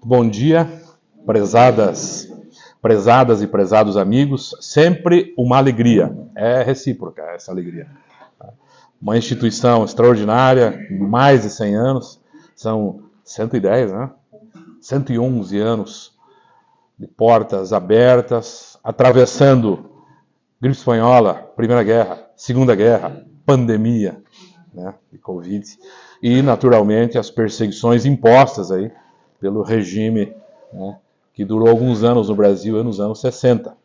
Bom dia, prezadas e prezados amigos. Sempre uma alegria, é recíproca essa alegria. Uma instituição extraordinária, mais de 100 anos, são 110, né? 111 anos de portas abertas, atravessando gripe espanhola, Primeira Guerra, Segunda Guerra, pandemia, né, de Covid, e naturalmente as perseguições impostas aí pelo regime, né, que durou alguns anos no Brasil, nos anos 60.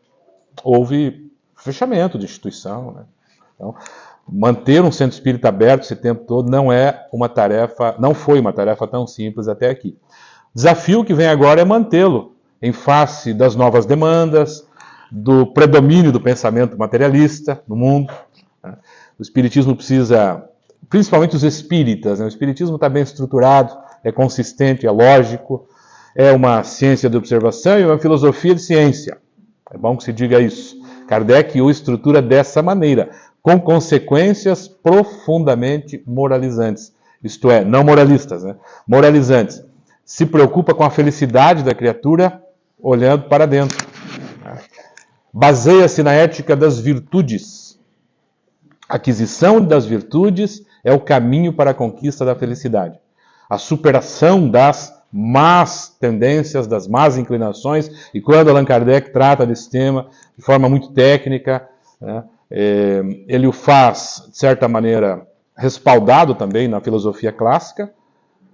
Houve fechamento de instituição, né? Então, manter um centro espírita aberto esse tempo todo não foi uma tarefa tão simples até aqui. O desafio que vem agora é mantê-lo em face das novas demandas, do predomínio do pensamento materialista no mundo. O espiritismo precisa, principalmente os espíritas, né? O espiritismo está bem estruturado, é consistente, é lógico, é uma ciência de observação e uma filosofia de ciência. É bom que se diga isso. Kardec o estrutura dessa maneira, com consequências profundamente moralizantes. Isto é, não moralistas, né? Moralizantes. Se preocupa com a felicidade da criatura olhando para dentro. Baseia-se na ética das virtudes. A aquisição das virtudes é o caminho para a conquista da felicidade. A superação das más tendências, das más inclinações, e quando Allan Kardec trata desse tema de forma muito técnica, né, ele o faz, de certa maneira, respaldado também na filosofia clássica.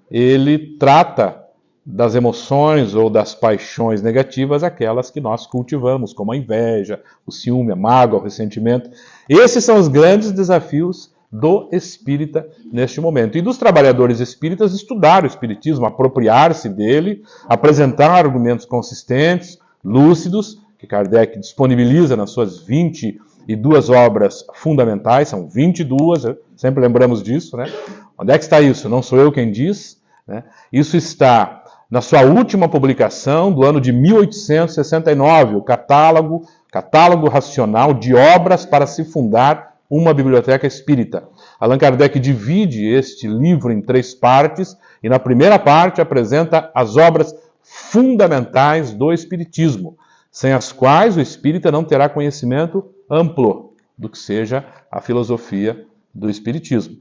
Ele trata das emoções ou das paixões negativas, aquelas que nós cultivamos, como a inveja, o ciúme, a mágoa, o ressentimento. Esses são os grandes desafios do espírita neste momento. E dos trabalhadores espíritas estudar o espiritismo, apropriar-se dele, apresentar argumentos consistentes, lúcidos, que Kardec disponibiliza nas suas 22 obras fundamentais, são 22, sempre lembramos disso, né? Onde é que está isso? Não sou eu quem diz, né? Isso está na sua última publicação do ano de 1869, o Catálogo Racional de Obras para se fundar uma biblioteca espírita. Allan Kardec divide este livro em 3 partes e na primeira parte apresenta as obras fundamentais do espiritismo, sem as quais o espírita não terá conhecimento amplo do que seja a filosofia do espiritismo.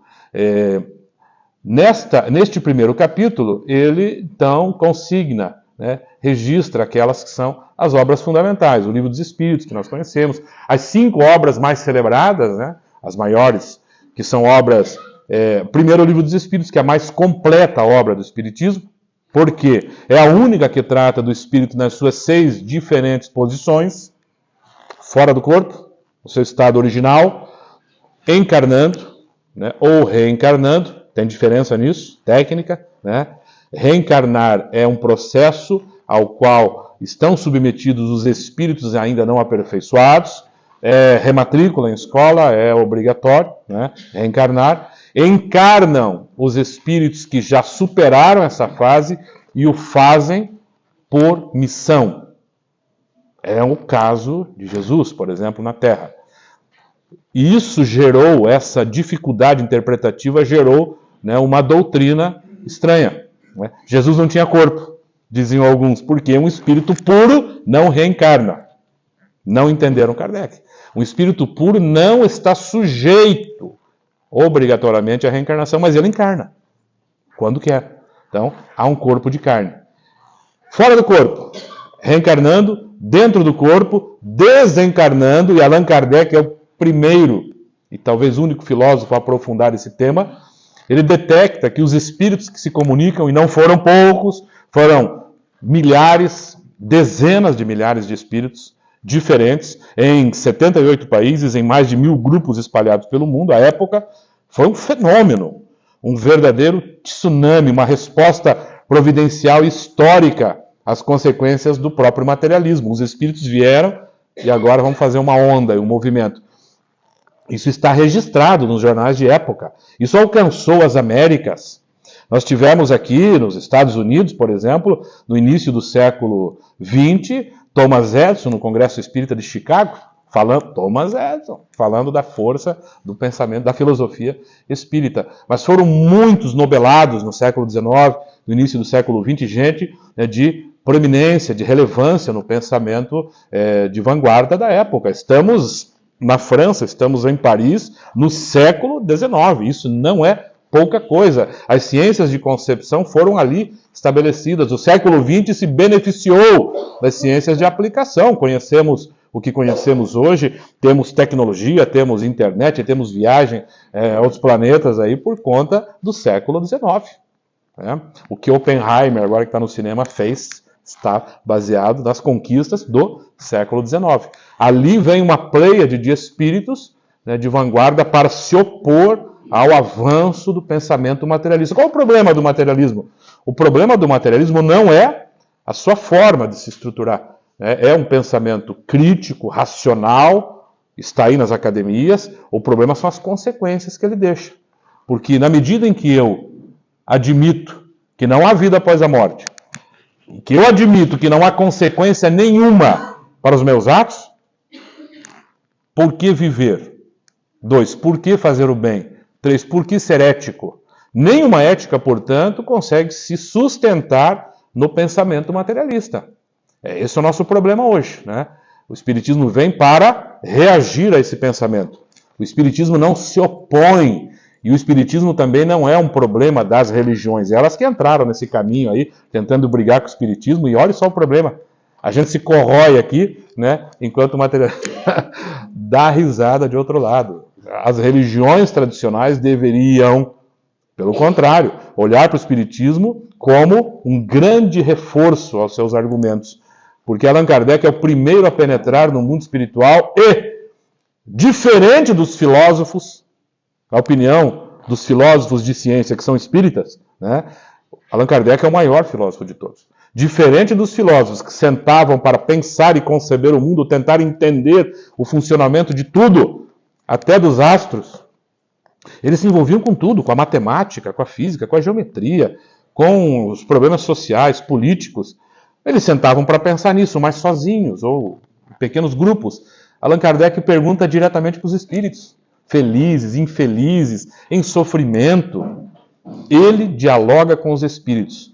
Neste primeiro capítulo, ele então consigna, né, registra aquelas que são as obras fundamentais, o Livro dos Espíritos, que nós conhecemos, as 5 obras mais celebradas, né, as maiores, que são obras... primeiro, o Livro dos Espíritos, que é a mais completa obra do Espiritismo, porque é a única que trata do Espírito nas suas 6 diferentes posições, fora do corpo, no seu estado original, encarnando, né, ou reencarnando. Tem diferença nisso, técnica, né? Reencarnar é um processo ao qual estão submetidos os espíritos ainda não aperfeiçoados. Rematrícula em escola é obrigatório, né? Reencarnar. Encarnam os espíritos que já superaram essa fase e o fazem por missão. É o caso de Jesus, por exemplo, na Terra. E isso gerou, essa dificuldade interpretativa gerou, né, uma doutrina estranha, né? Jesus não tinha corpo, diziam alguns, porque um espírito puro não reencarna. Não entenderam Kardec. Um espírito puro não está sujeito obrigatoriamente à reencarnação, mas ele encarna quando quer. Então, há um corpo de carne. Fora do corpo, reencarnando, dentro do corpo, desencarnando, e Allan Kardec é o primeiro e talvez único filósofo a aprofundar esse tema. Ele detecta que os espíritos que se comunicam, e não foram poucos, foram milhares, dezenas de milhares de espíritos diferentes, em 78 países, em mais de 1000 grupos espalhados pelo mundo. À época, foi um fenômeno, um verdadeiro tsunami, uma resposta providencial histórica às consequências do próprio materialismo. Os espíritos vieram e agora vão fazer uma onda, um movimento. Isso está registrado nos jornais de época. Isso alcançou as Américas. Nós tivemos aqui nos Estados Unidos, por exemplo, no início do século XX, Thomas Edison, no Congresso Espírita de Chicago, falando da força do pensamento, da filosofia espírita. Mas foram muitos nobelados no século XIX, no início do século XX, gente de proeminência, de relevância no pensamento de vanguarda da época. Estamos na França, estamos em Paris, no século XIX. Isso não é pouca coisa. As ciências de concepção foram ali estabelecidas. O século XX se beneficiou das ciências de aplicação. Conhecemos o que conhecemos hoje, temos tecnologia, temos internet, temos viagem a outros planetas aí por conta do século XIX. Né? O que Oppenheimer, agora que está no cinema, fez está baseado nas conquistas do século XIX. Ali vem uma pleiade de espíritos, né, de vanguarda para se opor ao avanço do pensamento materialista. Qual é o problema do materialismo? O problema do materialismo não é a sua forma de se estruturar. É um pensamento crítico, racional, está aí nas academias. O problema são as consequências que ele deixa. Porque na medida em que eu admito que não há vida após a morte, que eu admito que não há consequência nenhuma para os meus atos, por que viver? 2, por que fazer o bem? 3, por que ser ético? Nenhuma ética, portanto, consegue se sustentar no pensamento materialista. Esse é o nosso problema hoje, né? O Espiritismo vem para reagir a esse pensamento. O Espiritismo não se opõe. E o Espiritismo também não é um problema das religiões. Elas que entraram nesse caminho aí, tentando brigar com o Espiritismo, e olha só o problema. A gente se corrói aqui, né? Enquanto o materialista dá risada de outro lado. As religiões tradicionais deveriam, pelo contrário, olhar para o Espiritismo como um grande reforço aos seus argumentos. Porque Allan Kardec é o primeiro a penetrar no mundo espiritual e, diferente dos filósofos, a opinião dos filósofos de ciência que são espíritas, né? Allan Kardec é o maior filósofo de todos. Diferente dos filósofos que sentavam para pensar e conceber o mundo, tentar entender o funcionamento de tudo, até dos astros, eles se envolviam com tudo, com a matemática, com a física, com a geometria, com os problemas sociais, políticos. Eles sentavam para pensar nisso, mas sozinhos, ou em pequenos grupos. Allan Kardec pergunta diretamente para os espíritos, felizes, infelizes, em sofrimento. Ele dialoga com os espíritos.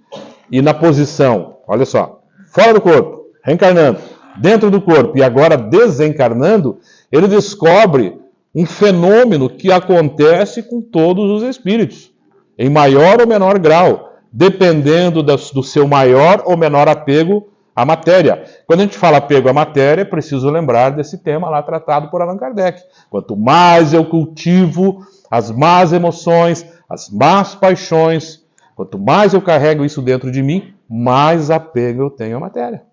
E na posição, olha só, fora do corpo, reencarnando, dentro do corpo e agora desencarnando, ele descobre um fenômeno que acontece com todos os espíritos, em maior ou menor grau, dependendo do seu maior ou menor apego à matéria. Quando a gente fala apego à matéria, é preciso lembrar desse tema lá tratado por Allan Kardec. Quanto mais eu cultivo as más emoções, as más paixões, quanto mais eu carrego isso dentro de mim, mais apego eu tenho à matéria.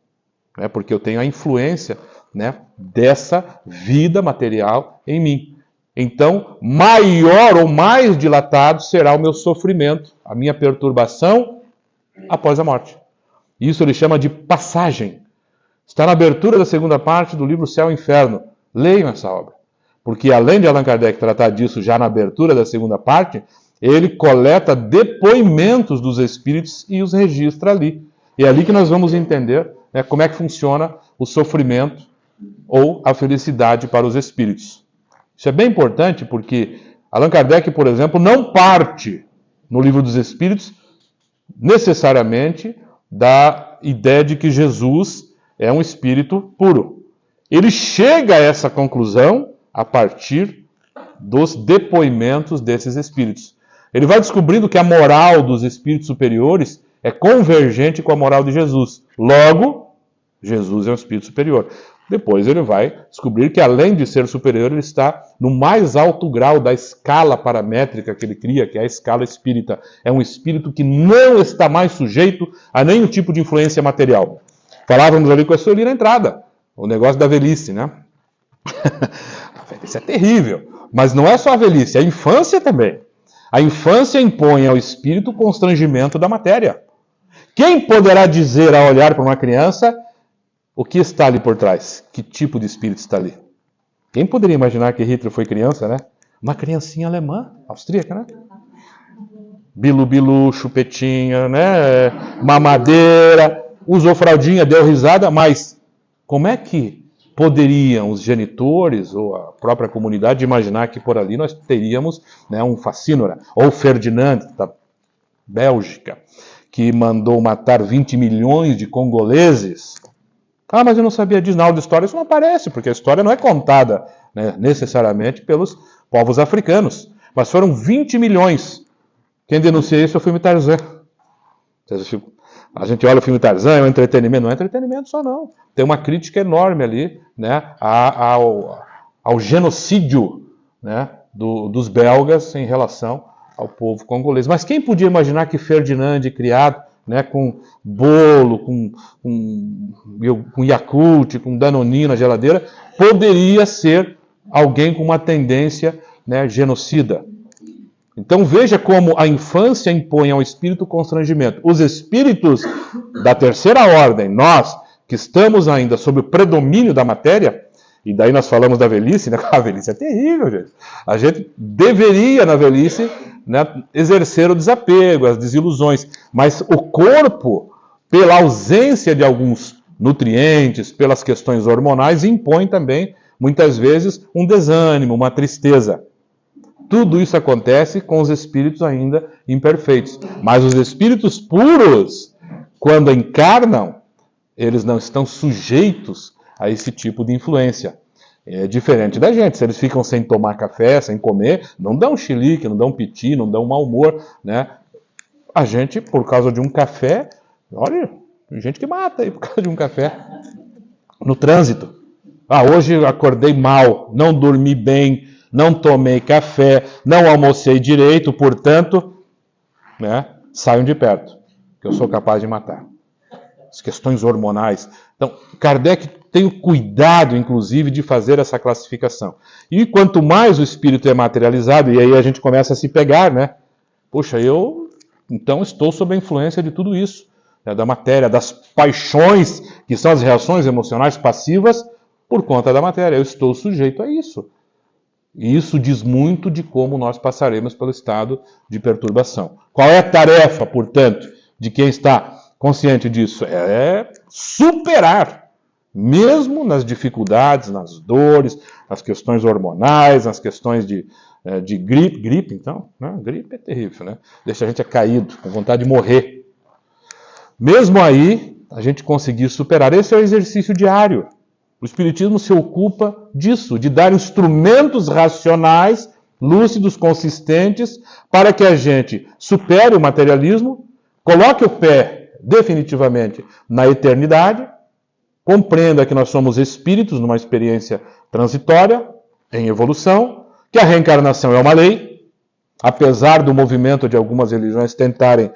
Porque eu tenho a influência, dessa vida material em mim. Então, maior ou mais dilatado será o meu sofrimento, a minha perturbação após a morte. Isso ele chama de passagem. Está na abertura da segunda parte do livro Céu e Inferno. Leiam essa obra. Porque além de Allan Kardec tratar disso já na abertura da segunda parte, ele coleta depoimentos dos espíritos e os registra ali. E é ali que nós vamos entender como é que funciona o sofrimento ou a felicidade para os espíritos. Isso é bem importante porque Allan Kardec, por exemplo, não parte no Livro dos Espíritos necessariamente da ideia de que Jesus é um espírito puro. Ele chega a essa conclusão a partir dos depoimentos desses espíritos. Ele vai descobrindo que a moral dos espíritos superiores é convergente com a moral de Jesus. Logo, Jesus é um espírito superior. Depois ele vai descobrir que, além de ser superior, ele está no mais alto grau da escala paramétrica que ele cria, que é a escala espírita. É um espírito que não está mais sujeito a nenhum tipo de influência material. Falávamos ali com a Sueli na entrada, o negócio da velhice, né? A velhice é terrível, mas não é só a velhice, é a infância também. A infância impõe ao espírito o constrangimento da matéria. Quem poderá dizer, ao olhar para uma criança, o que está ali por trás? Que tipo de espírito está ali? Quem poderia imaginar que Hitler foi criança, né? Uma criancinha alemã, austríaca, né? Bilu-bilu, chupetinha, né? Mamadeira, usou fraldinha, deu risada, mas como é que poderiam os genitores ou a própria comunidade imaginar que por ali nós teríamos um Facínora ou Ferdinand, da Bélgica, que mandou matar 20 milhões de congoleses. Ah, mas eu não sabia disso. Na aula de história isso não aparece, porque a história não é contada, né, necessariamente pelos povos africanos. Mas foram 20 milhões. Quem denuncia isso é o filme Tarzan. A gente olha o filme Tarzan, é um entretenimento. Não é entretenimento só, não. Tem uma crítica enorme ali, né, ao genocídio, né, dos belgas em relação ao povo congolês. Mas quem podia imaginar que Ferdinand, criado, né, com bolo, com Yakult, com Danoninho na geladeira, poderia ser alguém com uma tendência, né, genocida? Então veja como a infância impõe ao espírito constrangimento. Os espíritos da terceira ordem, nós que estamos ainda sob o predomínio da matéria, e daí nós falamos da velhice, né? A velhice é terrível, gente. A gente deveria, na velhice, né, exercer o desapego, as desilusões, mas o corpo, pela ausência de alguns nutrientes, pelas questões hormonais, impõe também, muitas vezes, um desânimo, uma tristeza. Tudo isso acontece com os espíritos ainda imperfeitos. Mas os espíritos puros, quando encarnam, eles não estão sujeitos a esse tipo de influência. É diferente da gente. Se eles ficam sem tomar café, sem comer, não dão chilique, não dão piti, não dão mau humor, né? A gente, por causa de um café, olha, tem gente que mata aí por causa de um café. No trânsito. Ah, hoje eu acordei mal, não dormi bem, não tomei café, não almocei direito, portanto, né, saiam de perto, que eu sou capaz de matar. As questões hormonais. Então, Kardec tem o cuidado, inclusive, de fazer essa classificação. E quanto mais o espírito é materializado, e aí a gente começa a se pegar, né? Poxa, eu então estou sob a influência de tudo isso, né, da matéria, das paixões, que são as reações emocionais passivas, por conta da matéria. Eu estou sujeito a isso. E isso diz muito de como nós passaremos pelo estado de perturbação. Qual é a tarefa, portanto, de quem está consciente disso? É superar, mesmo nas dificuldades, nas dores, nas questões hormonais, nas questões de gripe. Gripe, então? Não, gripe é terrível, né? Deixa a gente caído, com vontade de morrer. Mesmo aí, a gente conseguir superar. Esse é o exercício diário. O Espiritismo se ocupa disso, de dar instrumentos racionais, lúcidos, consistentes, para que a gente supere o materialismo, coloque o pé definitivamente na eternidade, compreenda que nós somos espíritos numa experiência transitória, em evolução, que a reencarnação é uma lei, apesar do movimento de algumas religiões tentarem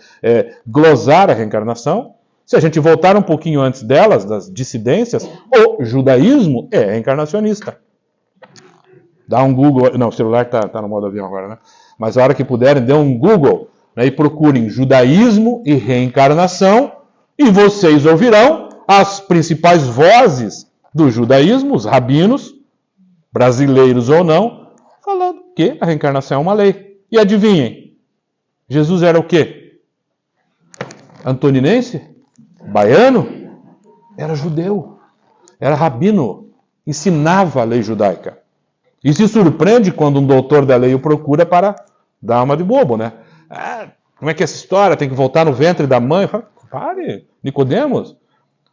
glosar a reencarnação. Se a gente voltar um pouquinho antes delas, das dissidências, o judaísmo é reencarnacionista. Dá um Google, não, o celular está no modo avião agora, né? Mas a hora que puderem, dê um Google, né, e procurem judaísmo e reencarnação, e vocês ouvirão as principais vozes do judaísmo, os rabinos, brasileiros ou não, falando que a reencarnação é uma lei. E adivinhem, Jesus era o quê? Antoninense? Baiano? Era judeu, era rabino, ensinava a lei judaica. E se surpreende quando um doutor da lei o procura para dar uma de bobo, né? Ah, como é que é essa história? Tem que voltar no ventre da mãe? Fala, pare, Nicodemos,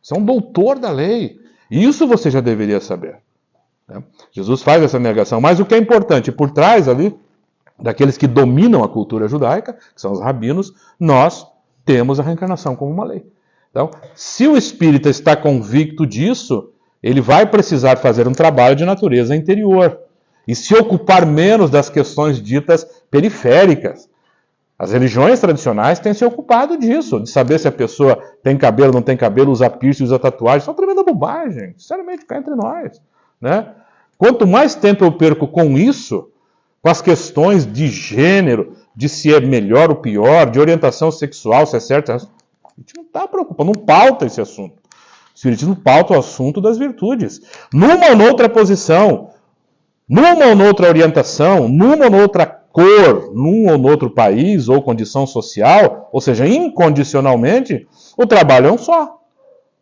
você é um doutor da lei. Isso você já deveria saber. Né? Jesus faz essa negação, mas o que é importante, por trás ali, daqueles que dominam a cultura judaica, que são os rabinos, nós temos a reencarnação como uma lei. Então, se o espírita está convicto disso, ele vai precisar fazer um trabalho de natureza interior e se ocupar menos das questões ditas periféricas. As religiões tradicionais têm se ocupado disso, de saber se a pessoa tem cabelo, não tem cabelo, usa piercing, usa tatuagem. Isso é uma tremenda bobagem, sinceramente, cá entre nós. Né? Quanto mais tempo eu perco com isso, com as questões de gênero, de se é melhor ou pior, de orientação sexual, se é certo, a gente não está preocupado, não pauta esse assunto. O Espiritismo pauta o assunto das virtudes. Numa ou noutra posição, numa ou noutra orientação, numa ou noutra cor, num ou noutro país ou condição social, ou seja, incondicionalmente, o trabalho é um só.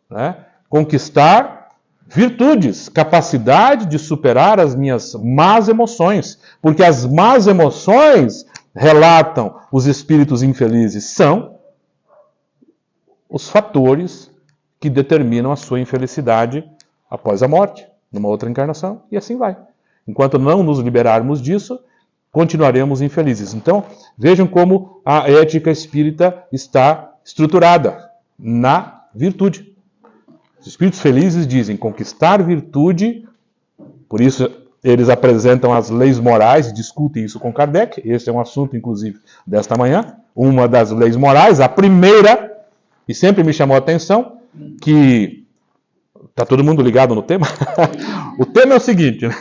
Né? Conquistar virtudes, capacidade de superar as minhas más emoções, porque as más emoções, relatam os espíritos infelizes, são os fatores que determinam a sua infelicidade após a morte, numa outra encarnação, e assim vai. Enquanto não nos liberarmos disso, continuaremos infelizes. Então, vejam como a ética espírita está estruturada na virtude. Os espíritos felizes dizem conquistar virtude, por isso eles apresentam as leis morais, discutem isso com Kardec, esse é um assunto, inclusive, desta manhã, uma das leis morais, a primeira, e sempre me chamou a atenção, que está todo mundo ligado no tema? O tema é o seguinte, né?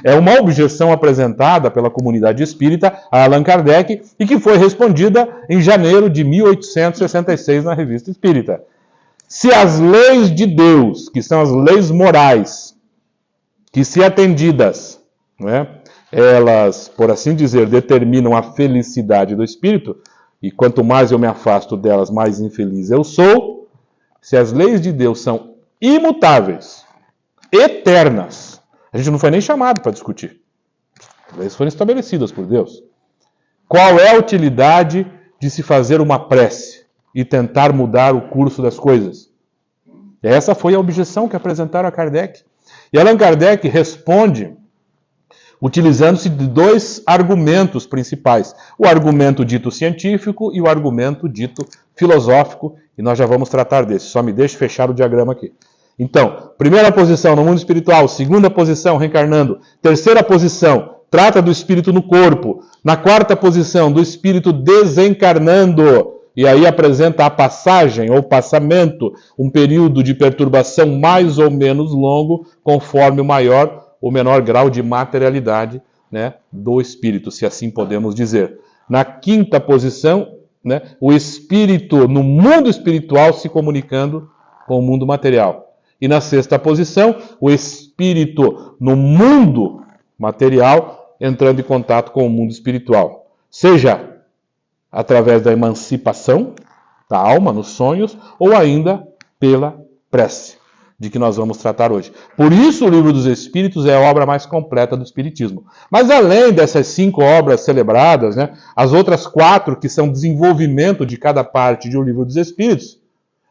É uma objeção apresentada pela comunidade espírita a Allan Kardec e que foi respondida em janeiro de 1866 na Revista Espírita. Se as leis de Deus, que são as leis morais, que se atendidas, né, elas, por assim dizer, determinam a felicidade do espírito, e quanto mais eu me afasto delas, mais infeliz eu sou, se as leis de Deus são imutáveis, eternas, a gente não foi nem chamado para discutir. As leis foram estabelecidas por Deus. Qual é a utilidade de se fazer uma prece e tentar mudar o curso das coisas? Essa foi a objeção que apresentaram a Kardec. E Allan Kardec responde utilizando-se de dois argumentos principais. O argumento dito científico e o argumento dito filosófico. E nós já vamos tratar desse. Só me deixe fechar o diagrama aqui. Então, primeira posição no mundo espiritual. Segunda posição, reencarnando. Terceira posição, trata do espírito no corpo. Na quarta posição, do espírito desencarnando. E aí apresenta a passagem ou passamento, um período de perturbação mais ou menos longo, conforme o maior ou menor grau de materialidade, né, do espírito, se assim podemos dizer. Na quinta posição, né, o espírito no mundo espiritual se comunicando com o mundo material. E na sexta posição, o espírito no mundo material entrando em contato com o mundo espiritual. Seja através da emancipação da alma nos sonhos, ou ainda pela prece, de que nós vamos tratar hoje. Por isso o Livro dos Espíritos é a obra mais completa do Espiritismo. Mas além dessas 5 obras celebradas, né, as outras 4 que são desenvolvimento de cada parte de O Livro dos Espíritos,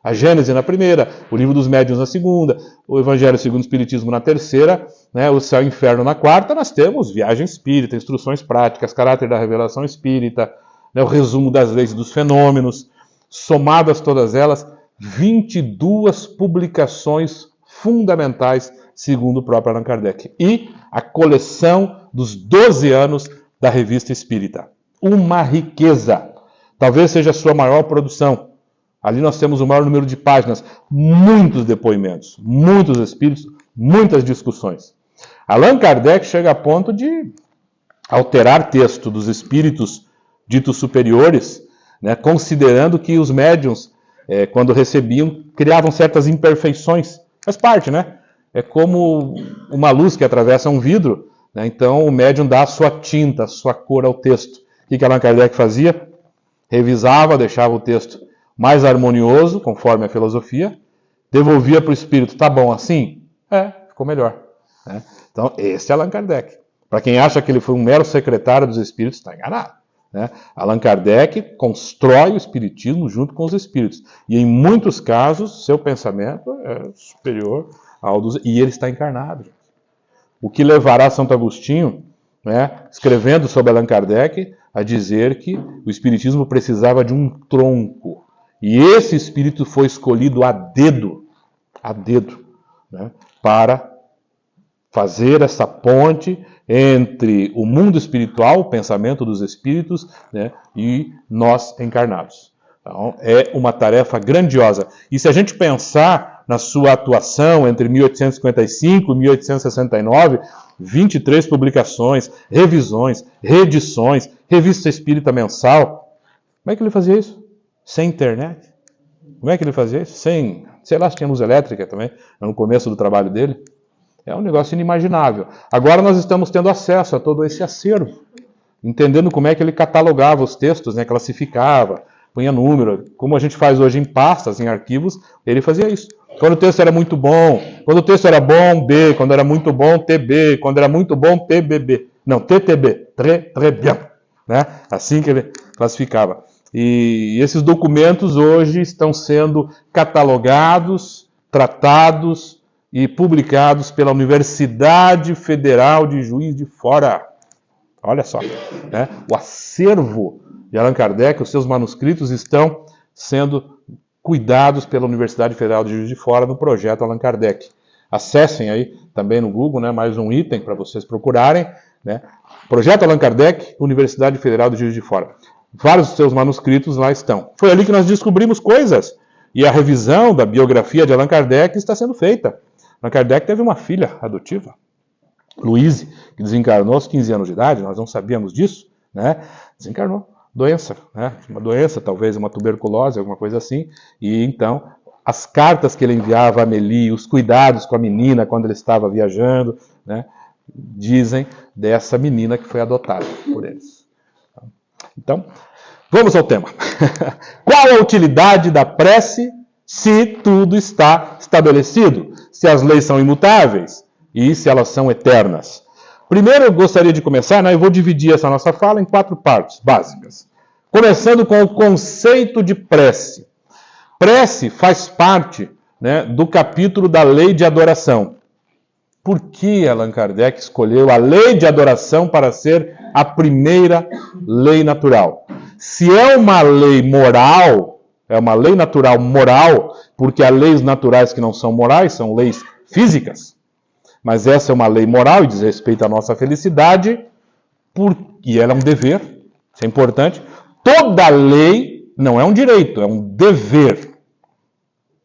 a Gênese na primeira, o Livro dos Médiuns na segunda, o Evangelho segundo o Espiritismo na terceira, né, o Céu e o Inferno na quarta, nós temos Viagem Espírita, Instruções Práticas, Caráter da Revelação Espírita, né, o resumo das leis e dos fenômenos, somadas todas elas, 22 publicações fundamentais, segundo o próprio Allan Kardec. E a coleção dos 12 anos da Revista Espírita. Uma riqueza. Talvez seja a sua maior produção. Ali nós temos o maior número de páginas, muitos depoimentos, muitos espíritos, muitas discussões. Allan Kardec chega a ponto de alterar texto dos espíritos ditos superiores, né, considerando que os médiuns, quando recebiam, criavam certas imperfeições. Faz parte, né? É como uma luz que atravessa um vidro, né? Então o médium dá a sua tinta, a sua cor ao texto. O que Allan Kardec fazia? Revisava, deixava o texto mais harmonioso, conforme a filosofia, devolvia para o espírito. Tá bom assim? Ficou melhor. Né? Então esse é Allan Kardec. Para quem acha que ele foi um mero secretário dos espíritos, está enganado. Né? Allan Kardec constrói o espiritismo junto com os espíritos. E em muitos casos, seu pensamento é superior ao dos... E ele está encarnado. O que levará Santo Agostinho, né, escrevendo sobre Allan Kardec, a dizer que o espiritismo precisava de um tronco. E esse espírito foi escolhido a dedo, né, para fazer essa ponte entre o mundo espiritual, o pensamento dos espíritos, né, e nós encarnados. Então, é uma tarefa grandiosa. E se a gente pensar na sua atuação entre 1855 e 1869, 23 publicações, revisões, reedições, revista espírita mensal, como é que ele fazia isso? Sem internet? Como é que ele fazia isso? Sem, sei lá, se tinha luz elétrica também, no começo do trabalho dele. É um negócio inimaginável. Agora nós estamos tendo acesso a todo esse acervo, entendendo como é que ele catalogava os textos, né, classificava, punha número, como a gente faz hoje em pastas, em arquivos, ele fazia isso. Quando o texto era muito bom, quando o texto era bom, B, quando era muito bom, TB, quando era muito bom, PBB. Não, TTB, très bien. Né? Assim que ele classificava. E esses documentos hoje estão sendo catalogados, tratados e publicados pela Universidade Federal de Juiz de Fora. Olha só, né? O acervo de Allan Kardec, os seus manuscritos estão sendo cuidados pela Universidade Federal de Juiz de Fora no projeto Allan Kardec. Acessem aí também no Google, né, mais um item para vocês procurarem, né? Projeto Allan Kardec, Universidade Federal de Juiz de Fora. Vários dos seus manuscritos lá estão. Foi ali que nós descobrimos coisas. E a revisão da biografia de Allan Kardec está sendo feita. Allan Kardec teve uma filha adotiva, Louise, que desencarnou aos 15 anos de idade, nós não sabíamos disso, né? Desencarnou. Doença, né? Uma doença, talvez uma tuberculose, alguma coisa assim. E então, as cartas que ele enviava a Amélie, os cuidados com a menina quando ele estava viajando, né? Dizem dessa menina que foi adotada por eles. Então, vamos ao tema. Qual a utilidade da prece se tudo está estabelecido? Se as leis são imutáveis e se elas são eternas? Primeiro eu gostaria de começar, né, eu vou dividir essa nossa fala em 4 partes básicas. Começando com o conceito de prece. Prece faz parte, né, do capítulo da lei de adoração. Por que Allan Kardec escolheu a lei de adoração para ser a primeira lei natural? Se é uma lei moral, é uma lei natural moral, porque há leis naturais que não são morais, são leis físicas, mas essa é uma lei moral e diz respeito à nossa felicidade, e ela é um dever, isso é importante. Toda lei não é um direito, é um dever.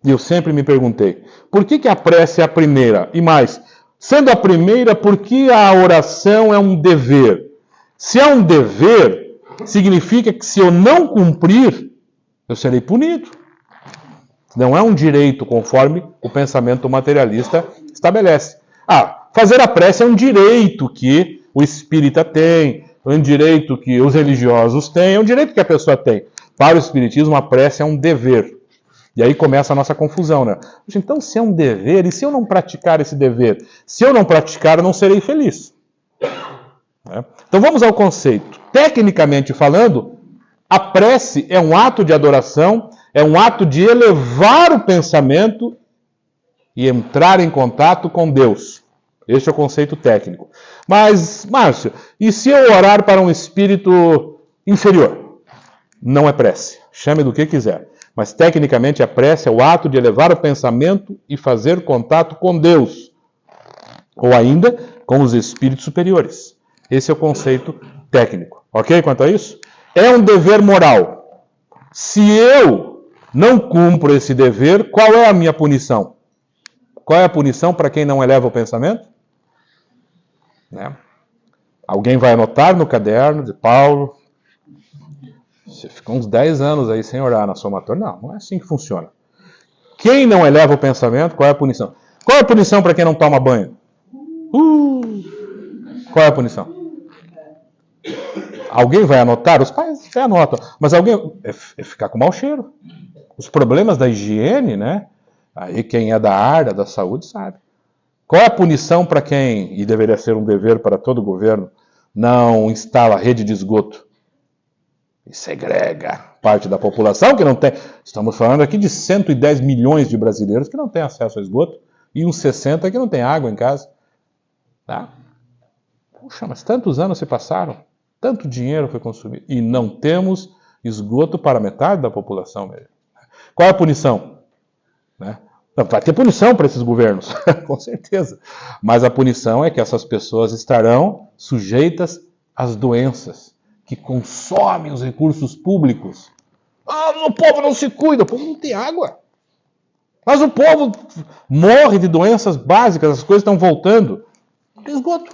E eu sempre me perguntei, por que a prece é a primeira? E mais, sendo a primeira, por que a oração é um dever? Se é um dever, significa que se eu não cumprir, eu serei punido. Não é um direito conforme o pensamento materialista estabelece. Fazer a prece é um direito que o espírita tem, é um direito que os religiosos têm, é um direito que a pessoa tem. Para o espiritismo, a prece é um dever. E aí começa a nossa confusão, né? Então, se é um dever, e se eu não praticar esse dever? Se eu não praticar, eu não serei feliz. Então, vamos ao conceito. Tecnicamente falando, a prece é um ato de adoração, é um ato de elevar o pensamento e entrar em contato com Deus. Este é o conceito técnico. Mas, Márcio, e se eu orar para um espírito inferior? Não é prece. Chame do que quiser. Mas, tecnicamente, a prece é o ato de elevar o pensamento e fazer contato com Deus. Ou ainda, com os espíritos superiores. Esse é o conceito técnico. Ok quanto a isso? É um dever moral. Se eu não cumpro esse dever, qual é a minha punição? Qual é a punição para quem não eleva o pensamento? Né? Alguém vai anotar no caderno de Paulo, você ficou uns 10 anos aí sem orar na somatória. Não é assim que funciona. Quem não eleva o pensamento, qual é a punição? Qual é a punição para quem não toma banho? Qual é a punição? Alguém vai anotar? Os pais já anotam. Mas alguém é ficar com mau cheiro. Os problemas da higiene, né? Aí quem é da área da saúde sabe. Qual é a punição para quem, e deveria ser um dever para todo governo, não instala rede de esgoto? E segrega parte da população que não tem. Estamos falando aqui de 110 milhões de brasileiros que não têm acesso ao esgoto e uns 60 que não têm água em casa. Tá? Puxa, mas tantos anos se passaram, tanto dinheiro foi consumido e não temos esgoto para metade da população mesmo. Qual é a punição? Né? Vai ter punição para esses governos, com certeza. Mas a punição é que essas pessoas estarão sujeitas às doenças que consomem os recursos públicos. O povo não se cuida, o povo não tem água. Mas o povo morre de doenças básicas, as coisas estão voltando. Esgoto.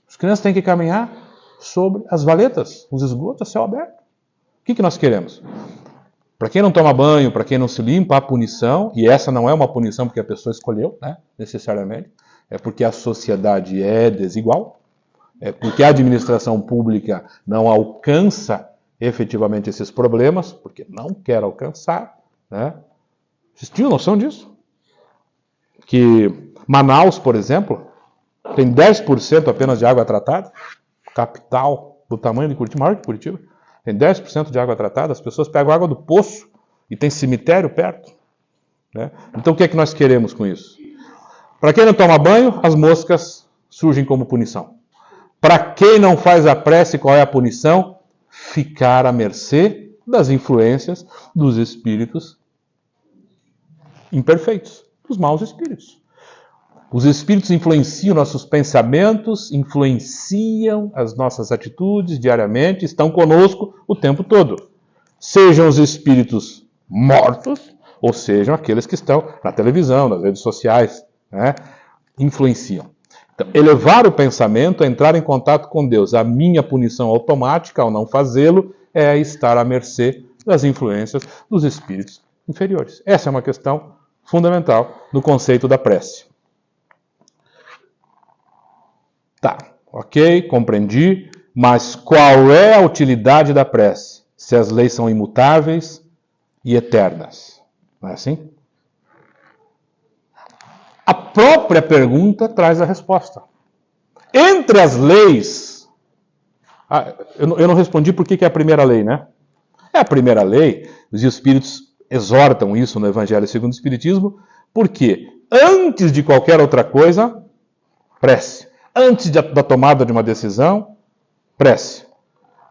As crianças têm que caminhar sobre as valetas, os esgotos a céu aberto. O que nós queremos? Para quem não toma banho, para quem não se limpa, a punição, e essa não é uma punição porque a pessoa escolheu, né, necessariamente, é porque a sociedade é desigual, é porque a administração pública não alcança efetivamente esses problemas, porque não quer alcançar, né? Vocês tinham noção disso? Que Manaus, por exemplo, tem 10% apenas de água tratada, capital do tamanho de Curitiba, maior que Curitiba, Tem 10% de água tratada, as pessoas pegam água do poço e tem cemitério perto. Né? Então o que é que nós queremos com isso? Para quem não toma banho, as moscas surgem como punição. Para quem não faz a prece, qual é a punição? Ficar à mercê das influências dos espíritos imperfeitos, dos maus espíritos. Os espíritos influenciam nossos pensamentos, influenciam as nossas atitudes diariamente, estão conosco o tempo todo. Sejam os espíritos mortos, ou sejam aqueles que estão na televisão, nas redes sociais, né? Influenciam. Então, elevar o pensamento é entrar em contato com Deus. A minha punição automática ao não fazê-lo é estar à mercê das influências dos espíritos inferiores. Essa é uma questão fundamental no conceito da prece. Tá, ok, compreendi, mas qual é a utilidade da prece? Se as leis são imutáveis e eternas. Não é assim? A própria pergunta traz a resposta. Entre as leis... eu não respondi por que é a primeira lei, né? É a primeira lei, os espíritos exortam isso no Evangelho segundo o Espiritismo, porque antes de qualquer outra coisa, prece. Antes da tomada de uma decisão, prece.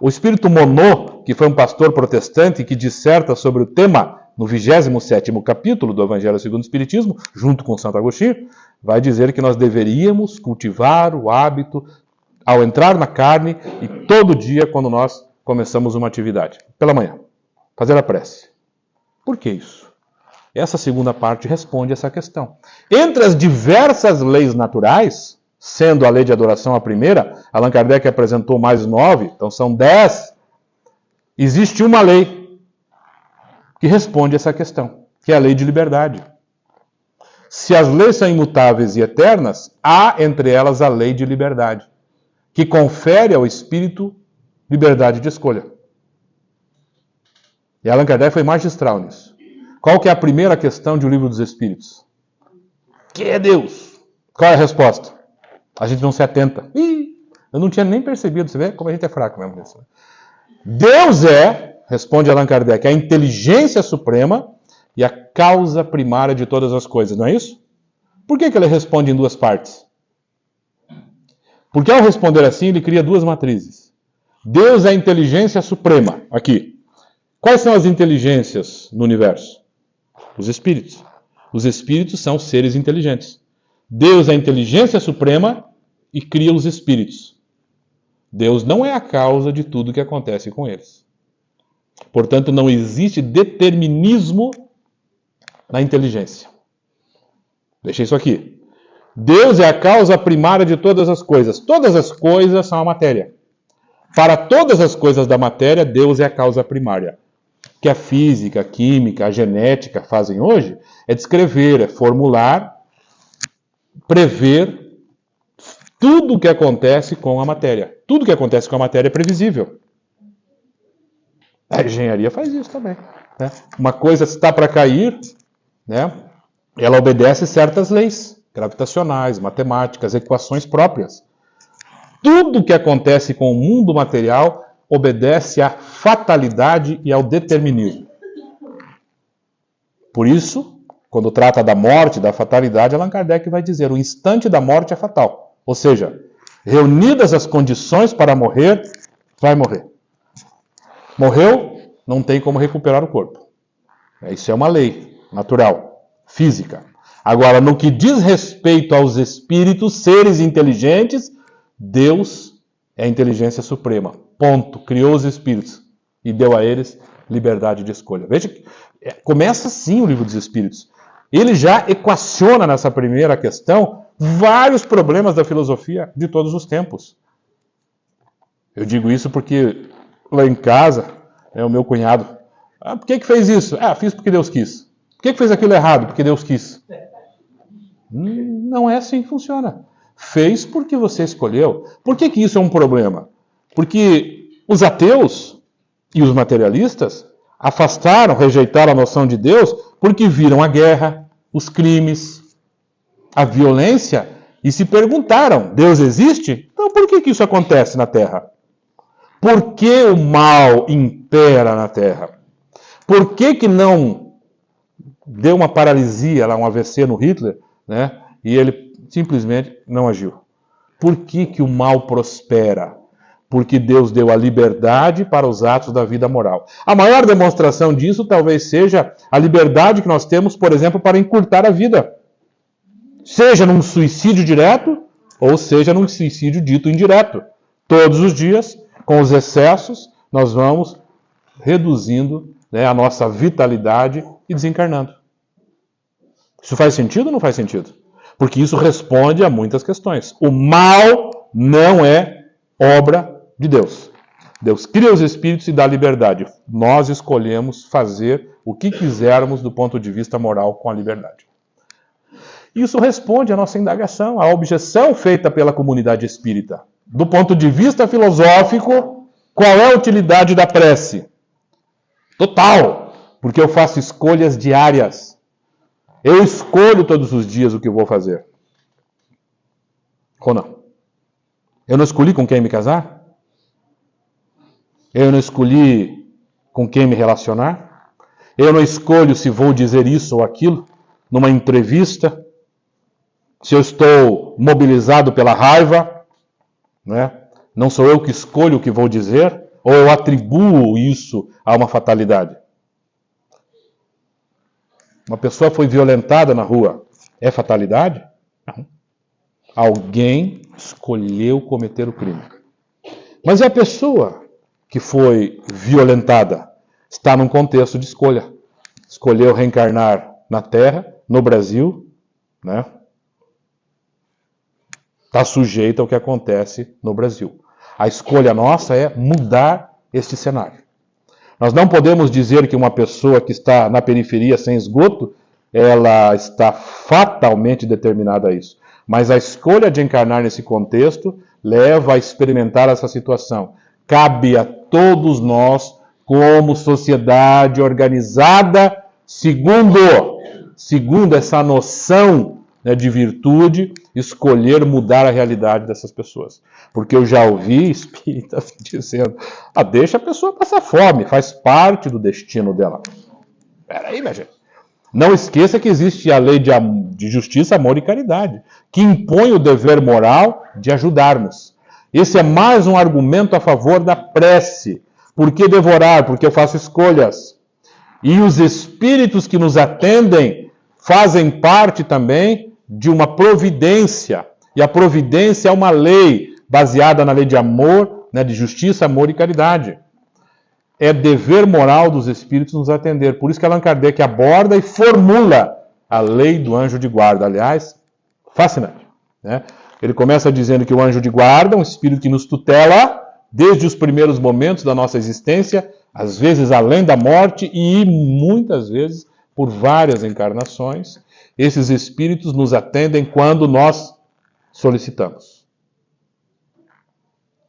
O espírito Monod, que foi um pastor protestante que disserta sobre o tema no 27º capítulo do Evangelho segundo o Espiritismo, junto com Santo Agostinho, vai dizer que nós deveríamos cultivar o hábito ao entrar na carne e todo dia quando nós começamos uma atividade, pela manhã, fazer a prece. Por que isso? Essa segunda parte responde essa questão. Entre as diversas leis naturais, sendo a lei de adoração a primeira, Allan Kardec apresentou mais 9, então são 10. Existe uma lei que responde essa questão, que é a lei de liberdade. Se as leis são imutáveis e eternas, há entre elas a lei de liberdade, que confere ao espírito liberdade de escolha. E Allan Kardec foi magistral nisso. Qual que é a primeira questão de O Livro dos Espíritos? Quem é Deus? Qual é a resposta? A gente não se atenta. Eu não tinha nem percebido, você vê como a gente é fraco mesmo nisso. Deus é, responde Allan Kardec, a inteligência suprema e a causa primária de todas as coisas, não é isso? Por que ele responde em duas partes? Porque ao responder assim, ele cria duas matrizes. Deus é a inteligência suprema, aqui. Quais são as inteligências no universo? Os espíritos. Os espíritos são seres inteligentes. Deus é a inteligência suprema e cria os espíritos. Deus não é a causa de tudo que acontece com eles. Portanto, não existe determinismo na inteligência. Deixei isso aqui. Deus é a causa primária de todas as coisas. Todas as coisas são a matéria. Para todas as coisas da matéria, Deus é a causa primária. O que a física, a química, a genética fazem hoje é descrever, é formular, prever tudo o que acontece com a matéria. Tudo que acontece com a matéria é previsível. A engenharia faz isso também. Né? Uma coisa está para cair, né? Ela obedece certas leis gravitacionais, matemáticas, equações próprias. Tudo que acontece com o mundo material obedece à fatalidade e ao determinismo. Por isso, quando trata da morte, da fatalidade, Allan Kardec vai dizer: o instante da morte é fatal. Ou seja, reunidas as condições para morrer, vai morrer. Morreu, não tem como recuperar o corpo. Isso é uma lei natural, física. Agora, no que diz respeito aos espíritos, seres inteligentes, Deus é a inteligência suprema. Ponto. Criou os espíritos e deu a eles liberdade de escolha. Veja que começa assim o Livro dos Espíritos. Ele já equaciona nessa primeira questão vários problemas da filosofia de todos os tempos. Eu digo isso porque lá em casa, o meu cunhado, por que fez isso? Fiz porque Deus quis. Por que fez aquilo errado? Porque Deus quis. Não é assim que funciona. Fez porque você escolheu. Por que isso é um problema? Porque os ateus e os materialistas afastaram, rejeitaram a noção de Deus porque viram a guerra, os crimes, a violência e se perguntaram: Deus existe? Então por que isso acontece na Terra? Por que o mal impera na Terra? Por que não deu uma paralisia, lá, um AVC no Hitler, né? E ele simplesmente não agiu? Por que o mal prospera? Porque Deus deu a liberdade para os atos da vida moral. A maior demonstração disso talvez seja a liberdade que nós temos, por exemplo, para encurtar a vida. Seja num suicídio direto, ou seja num suicídio dito indireto. Todos os dias, com os excessos, nós vamos reduzindo, né, a nossa vitalidade e desencarnando. Isso faz sentido ou não faz sentido? Porque isso responde a muitas questões. O mal não é obra de Deus. Deus cria os espíritos e dá liberdade. Nós escolhemos fazer o que quisermos do ponto de vista moral com a liberdade. Isso responde à nossa indagação, à objeção feita pela comunidade espírita. Do ponto de vista filosófico, qual é a utilidade da prece? Total, porque eu faço escolhas diárias. Eu escolho todos os dias o que eu vou fazer. Ou não? Eu não escolhi com quem me casar? Eu não escolhi com quem me relacionar? Eu não escolho se vou dizer isso ou aquilo numa entrevista? Se eu estou mobilizado pela raiva, né? Não sou eu que escolho o que vou dizer? Ou eu atribuo isso a uma fatalidade? Uma pessoa foi violentada na rua. É fatalidade? Não. Alguém escolheu cometer o crime. Mas é a pessoa que foi violentada. Está num contexto de escolha. Escolheu reencarnar na Terra, no Brasil, né? Está sujeita ao que acontece no Brasil. A escolha nossa é mudar este cenário. Nós não podemos dizer que uma pessoa que está na periferia sem esgoto, ela está fatalmente determinada a isso. Mas a escolha de encarnar nesse contexto leva a experimentar essa situação. Cabe a todos nós, como sociedade organizada, segundo essa noção, né, de virtude, escolher mudar a realidade dessas pessoas. Porque eu já ouvi espíritas dizendo, deixa a pessoa passar fome, faz parte do destino dela. Peraí, minha gente. Não esqueça que existe a lei de justiça, amor e caridade, que impõe o dever moral de ajudarmos. Esse é mais um argumento a favor da prece. Por que devorar? Porque eu faço escolhas. E os espíritos que nos atendem fazem parte também de uma providência. E a providência é uma lei baseada na lei de amor, né, de justiça, amor e caridade. É dever moral dos espíritos nos atender. Por isso que Allan Kardec aborda e formula a lei do anjo de guarda. Aliás, fascinante, né? Ele começa dizendo que o anjo de guarda é um espírito que nos tutela desde os primeiros momentos da nossa existência, às vezes além da morte e muitas vezes por várias encarnações. Esses espíritos nos atendem quando nós solicitamos.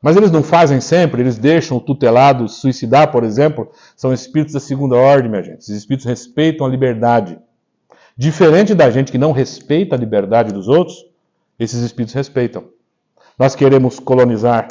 Mas eles não fazem sempre, eles deixam o tutelado suicidar, por exemplo. São espíritos da segunda ordem, minha gente. Esses espíritos respeitam a liberdade. Diferente da gente que não respeita a liberdade dos outros, esses espíritos respeitam. Nós queremos colonizar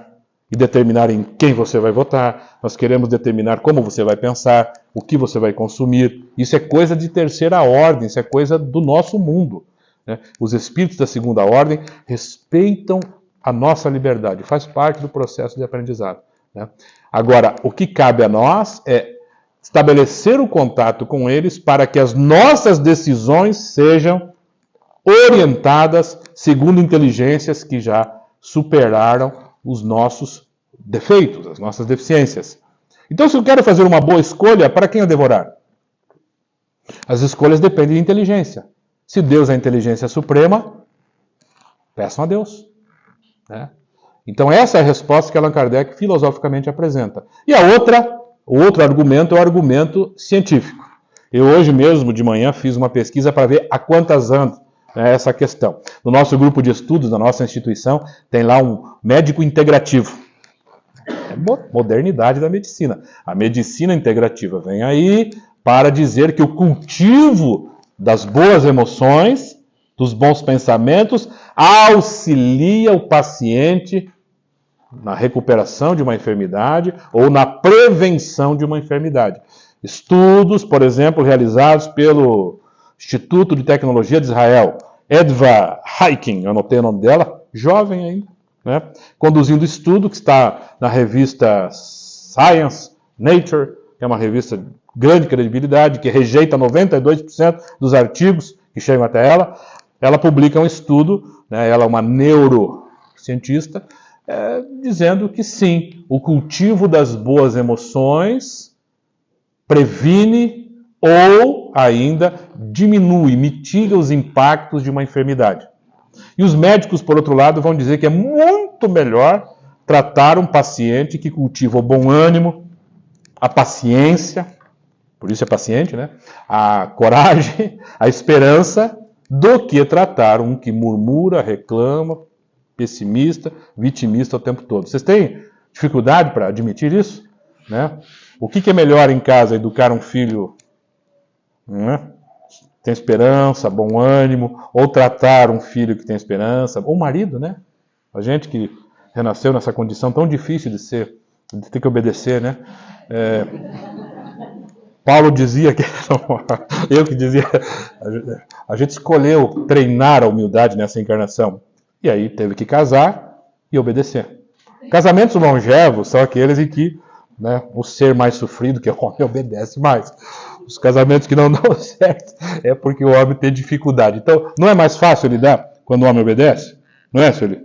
e determinar em quem você vai votar. Nós queremos determinar como você vai pensar, o que você vai consumir. Isso é coisa de terceira ordem, isso é coisa do nosso mundo, né? Os espíritos da segunda ordem respeitam a nossa liberdade, faz parte do processo de aprendizado, né? Agora, o que cabe a nós é estabelecer o contato com eles para que as nossas decisões sejam orientadas segundo inteligências que já superaram os nossos defeitos, as nossas deficiências. Então, se eu quero fazer uma boa escolha, para quem eu devorar? As escolhas dependem de inteligência. Se Deus é a inteligência suprema, peçam a Deus, né? Então, essa é a resposta que Allan Kardec filosoficamente apresenta. E o outro argumento é o argumento científico. Eu hoje mesmo, de manhã, fiz uma pesquisa para ver há quantas anos essa questão. No nosso grupo de estudos, da nossa instituição, tem lá um médico integrativo. É modernidade da medicina. A medicina integrativa vem aí para dizer que o cultivo das boas emoções, dos bons pensamentos, auxilia o paciente na recuperação de uma enfermidade ou na prevenção de uma enfermidade. Estudos, por exemplo, realizados pelo Instituto de Tecnologia de Israel, Edva Heiking, eu anotei o nome dela, jovem ainda, né? Conduzindo estudo que está na revista Science, Nature, que é uma revista de grande credibilidade, que rejeita 92% dos artigos que chegam até ela. Ela publica um estudo, né? Ela é uma neurocientista, dizendo que sim, o cultivo das boas emoções previne ou ainda diminui, mitiga os impactos de uma enfermidade. E os médicos, por outro lado, vão dizer que é muito melhor tratar um paciente que cultiva o bom ânimo, a paciência, por isso é paciente, né? A coragem, a esperança, do que tratar um que murmura, reclama, pessimista, vitimista o tempo todo. Vocês têm dificuldade para admitir isso? Né? O que é melhor em casa? Educar um filho, né? Tem esperança, bom ânimo, ou tratar um filho que tem esperança, ou marido, né? A gente que renasceu nessa condição tão difícil de ter que obedecer, né? Paulo dizia que eu que dizia, a gente escolheu treinar a humildade nessa encarnação. E aí teve que casar e obedecer. Casamentos longevos são aqueles em que, né, o ser mais sofrido, que é o homem, obedece mais. Os casamentos que não dão certo é porque o homem tem dificuldade. Então, não é mais fácil lidar quando o homem obedece? Não é, Sueli?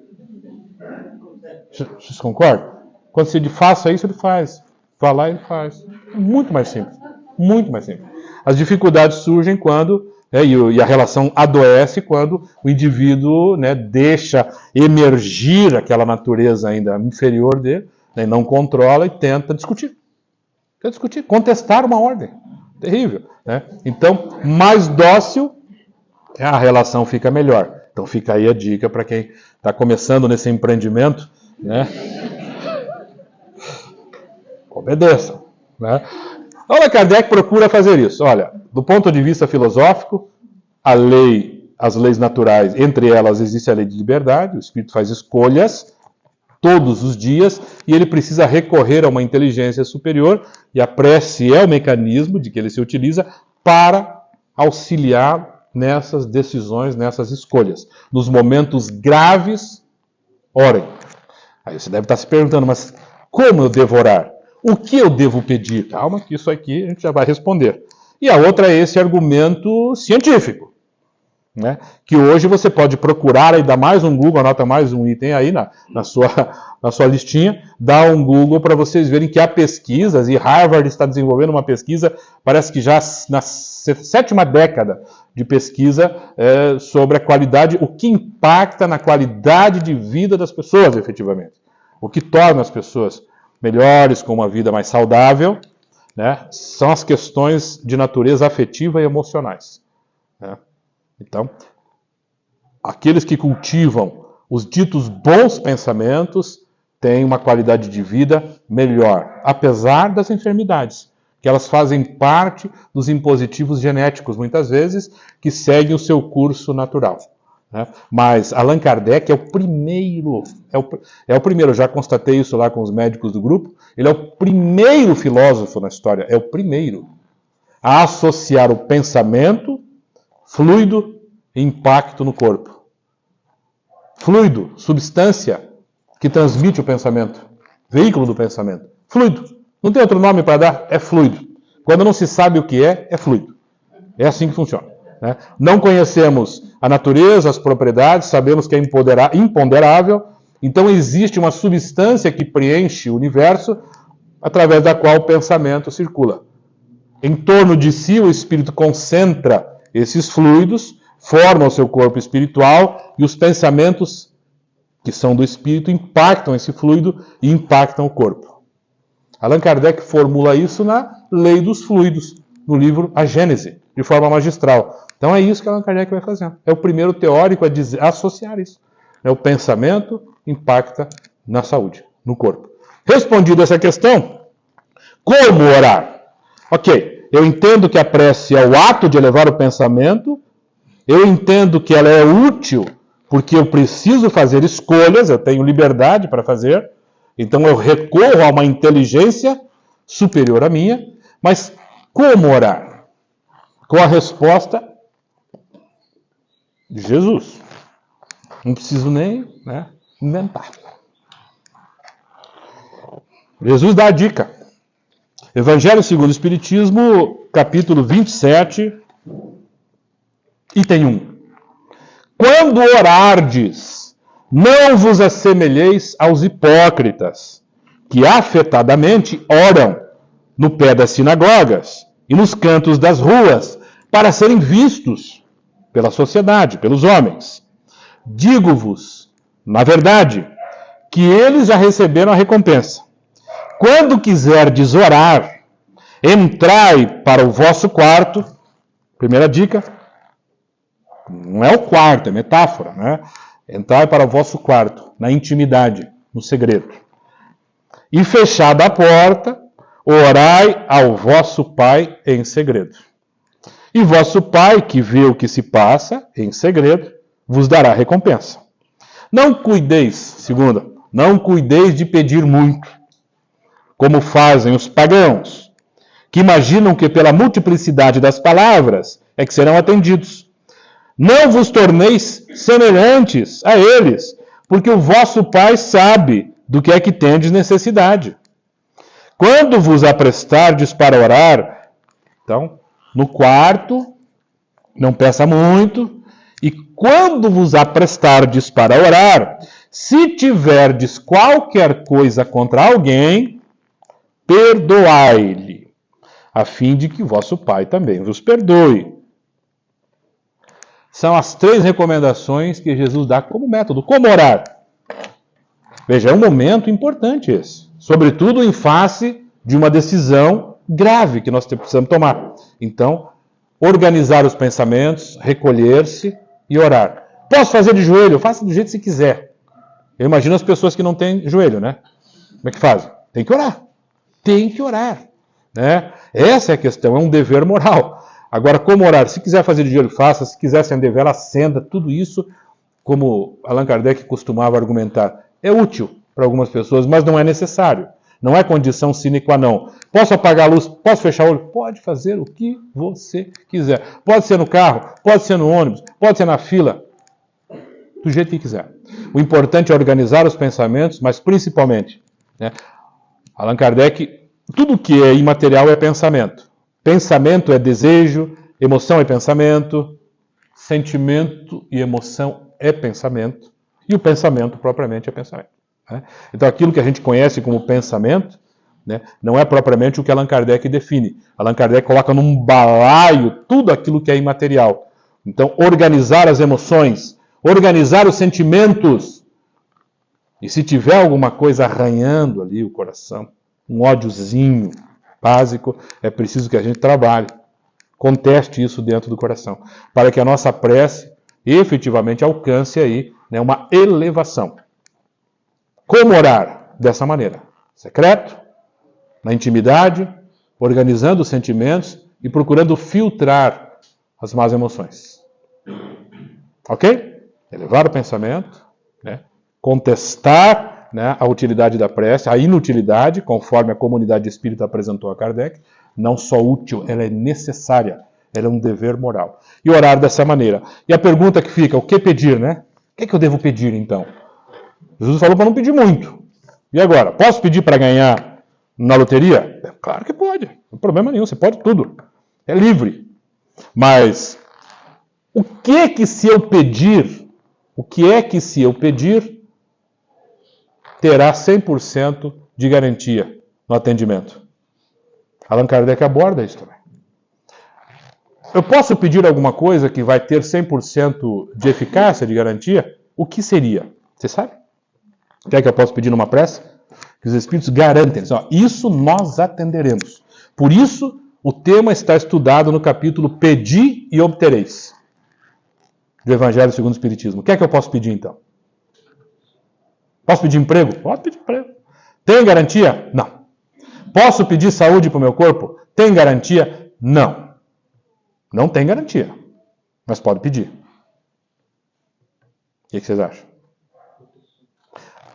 Vocês concordam? Quando você faça isso, ele faz. Vá lá, ele faz. É muito mais simples. Muito mais simples. As dificuldades surgem quando... e a relação adoece quando o indivíduo, né, deixa emergir aquela natureza ainda inferior dele, né, não controla e tenta discutir. Contestar uma ordem. Terrível. Né? Então, mais dócil, a relação fica melhor. Então fica aí a dica para quem está começando nesse empreendimento. Né? Obedeçam. Né? Allan Kardec procura fazer isso. Olha, do ponto de vista filosófico, as leis naturais, entre elas existe a lei de liberdade, o espírito faz escolhas todos os dias e ele precisa recorrer a uma inteligência superior e a prece é o mecanismo de que ele se utiliza para auxiliar nessas decisões, nessas escolhas. Nos momentos graves, orem. Aí você deve estar se perguntando, mas como eu devo orar? O que eu devo pedir? Calma, que isso aqui a gente já vai responder. E a outra é esse argumento científico, né? Que hoje você pode procurar, aí dá mais um Google, anota mais um item aí na sua listinha, dá um Google para vocês verem que há pesquisas, e Harvard está desenvolvendo uma pesquisa, parece que já na 7ª década de pesquisa sobre a qualidade, o que impacta na qualidade de vida das pessoas, efetivamente. O que torna as pessoas melhores, com uma vida mais saudável, né, são as questões de natureza afetiva e emocionais. Né? Então, aqueles que cultivam os ditos bons pensamentos têm uma qualidade de vida melhor, apesar das enfermidades, que elas fazem parte dos impositivos genéticos, muitas vezes, que seguem o seu curso natural. Né? Mas Allan Kardec é o primeiro, eu já constatei isso lá com os médicos do grupo, ele é o primeiro filósofo na história, é o primeiro a associar o pensamento, fluido e impacto no corpo. Fluido, substância que transmite o pensamento, veículo do pensamento. Fluido, não tem outro nome para dar, é fluido. Quando não se sabe o que é fluido. É assim que funciona. Né? Não conhecemos a natureza, as propriedades, sabemos que é imponderável, então existe uma substância que preenche o universo através da qual o pensamento circula. Em torno de si, o espírito concentra esses fluidos, forma o seu corpo espiritual e os pensamentos que são do espírito impactam esse fluido e impactam o corpo. Allan Kardec formula isso na Lei dos Fluidos, no livro A Gênese, de forma magistral. Então é isso que Allan Kardec vai fazendo. É o primeiro teórico a associar isso. O pensamento impacta na saúde, no corpo. Respondida essa questão, como orar? Ok, eu entendo que a prece é o ato de elevar o pensamento, eu entendo que ela é útil porque eu preciso fazer escolhas, eu tenho liberdade para fazer, Então eu recorro a uma inteligência superior à minha, mas como orar? Com a resposta de Jesus. Não preciso nem inventar. Jesus dá a dica. Evangelho segundo o Espiritismo, capítulo 27, item 1. Quando orardes, não vos assemelheis aos hipócritas, que afetadamente oram no pé das sinagogas e nos cantos das ruas, para serem vistos pela sociedade, pelos homens. Digo-vos, na verdade, que eles já receberam a recompensa. Quando quiserdes orar, entrai para o vosso quarto. Primeira dica, não é o quarto, é metáfora, né? Entrai para o vosso quarto, na intimidade, no segredo. E fechada a porta, orai ao vosso Pai em segredo. E vosso Pai, que vê o que se passa em segredo, vos dará recompensa. Não cuideis, segunda, não cuideis de pedir muito, como fazem os pagãos, que imaginam que pela multiplicidade das palavras é que serão atendidos. Não vos torneis semelhantes a eles, porque o vosso Pai sabe do que é que tendes necessidade. Quando vos aprestardes para orar, então, no quarto, não peça muito, e quando vos aprestardes para orar, se tiverdes qualquer coisa contra alguém, perdoai-lhe, a fim de que vosso Pai também vos perdoe. São as 3 recomendações que Jesus dá como método. Como orar? Veja, é um momento importante esse, sobretudo em face de uma decisão grave que nós precisamos tomar. Então, organizar os pensamentos, recolher-se e orar. Posso fazer de joelho? Faça do jeito que você quiser. Eu imagino as pessoas que não têm joelho, né? Como é que fazem? Tem que orar. Tem que orar. Né? Essa é a questão, é um dever moral. Agora, como orar? Se quiser fazer de joelho, faça. Se quiser acender vela, acenda. Tudo isso, como Allan Kardec costumava argumentar, é útil para algumas pessoas, mas não é necessário. Não é condição sine qua non. Posso apagar a luz? Posso fechar o olho? Pode fazer o que você quiser. Pode ser no carro, pode ser no ônibus, pode ser na fila, do jeito que quiser. O importante é organizar os pensamentos, mas principalmente, Allan Kardec, tudo que é imaterial é pensamento. Pensamento é desejo, emoção é pensamento, sentimento e emoção é pensamento, e o pensamento propriamente é pensamento. Então aquilo que a gente conhece como pensamento, não é propriamente o que Allan Kardec define. Allan Kardec coloca num balaio tudo aquilo que é imaterial. Então, organizar as emoções, organizar os sentimentos. E se tiver alguma coisa arranhando ali o coração, um ódiozinho básico, é preciso que a gente trabalhe, conteste isso dentro do coração, para que a nossa prece efetivamente alcance aí uma elevação. Como orar? Dessa maneira. Secreto, na intimidade, organizando os sentimentos e procurando filtrar as más emoções. Ok? Elevar o pensamento, contestar a utilidade da prece, a inutilidade, conforme a comunidade espírita apresentou a Kardec, não só útil, ela é necessária, ela é um dever moral. E orar dessa maneira. E a pergunta que fica, o que pedir, O que é que eu devo pedir, então? Jesus falou para não pedir muito. E agora? Posso pedir para ganhar na loteria? Claro que pode. Não tem problema nenhum. Você pode tudo. É livre. Mas o que é que se eu pedir, terá 100% de garantia no atendimento? Allan Kardec aborda isso também. Eu posso pedir alguma coisa que vai ter 100% de eficácia, de garantia? O que seria? Você sabe? O que é que eu posso pedir numa prece? Que os Espíritos garantem. Isso nós atenderemos. Por isso, o tema está estudado no capítulo Pedi e Obtereis, do Evangelho segundo o Espiritismo. O que é que eu posso pedir, então? Posso pedir emprego? Posso pedir emprego. Tem garantia? Não. Posso pedir saúde para o meu corpo? Tem garantia? Não. Não tem garantia. Mas pode pedir. O que vocês acham?